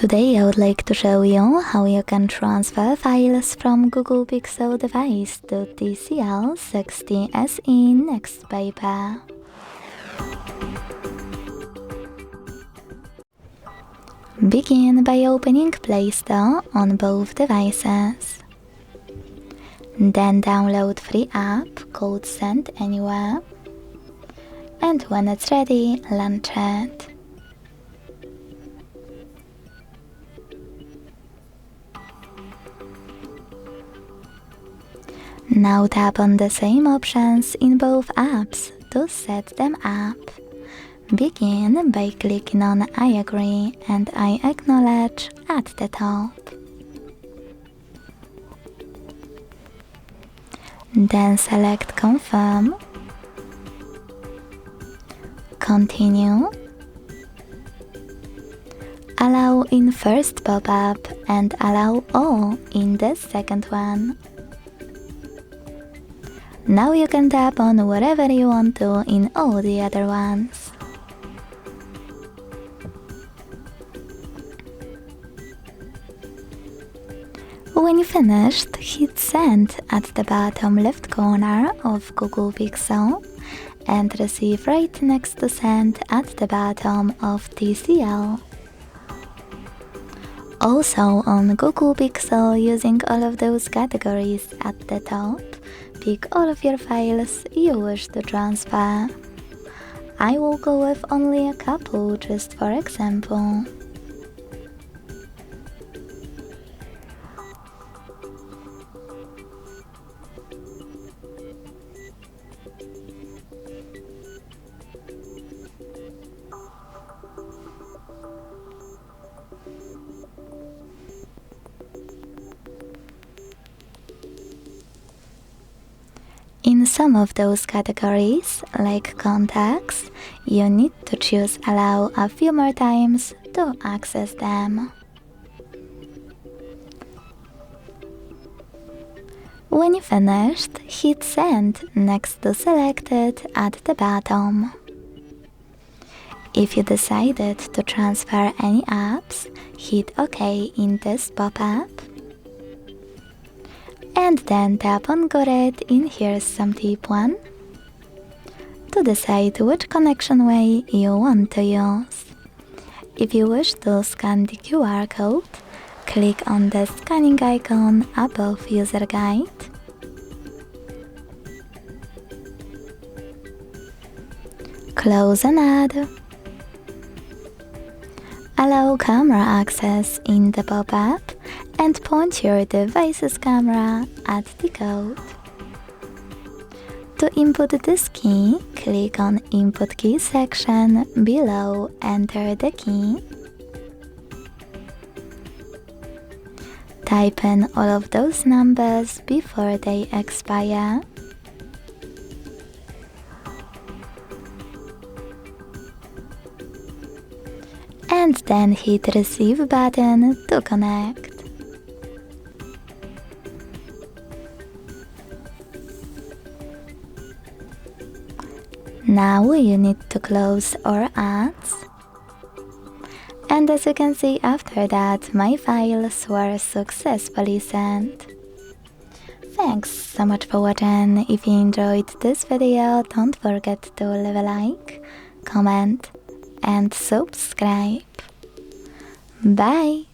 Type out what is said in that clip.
Today I would like to show you how you can transfer files from Google Pixel device to TCL 60 SE NXTpaper. Begin by opening Play Store on both devices. Then download free app called Send Anywhere, and when it's ready, launch it. Now tap on the same options in both apps to set them up. Begin by clicking on I agree and I acknowledge at the top. Then select Confirm, Continue, Allow in first pop-up and allow all in the second one. Now you can tap on whatever you want to in all the other ones. When you finished, hit Send at the bottom left corner of Google Pixel and receive right next to Send at the bottom of TCL. Also on Google Pixel, using all of those categories at the top, pick all of your files you wish to transfer. I will go with only a couple just for example. In some of those categories, like contacts, you need to choose Allow a few more times to access them. When you finished, hit Send next to Selected at the bottom. If you decided to transfer any apps, hit OK in this pop-up. And then tap on Got it in Here's Some Tip 1 to decide which connection way you want to use. If you wish to scan the QR code, click on the scanning icon above User Guide. Close and add. Allow camera access in the pop-up and point your device's camera at the code. To input this key, click on Input Key section below, enter the key. Type in all of those numbers before they expire. And then hit Receive button to connect. Now you need to close all ads. And as you can see, after that, my files were successfully sent. Thanks so much for watching. If you enjoyed this video, don't forget to leave a like, comment and subscribe. Bye!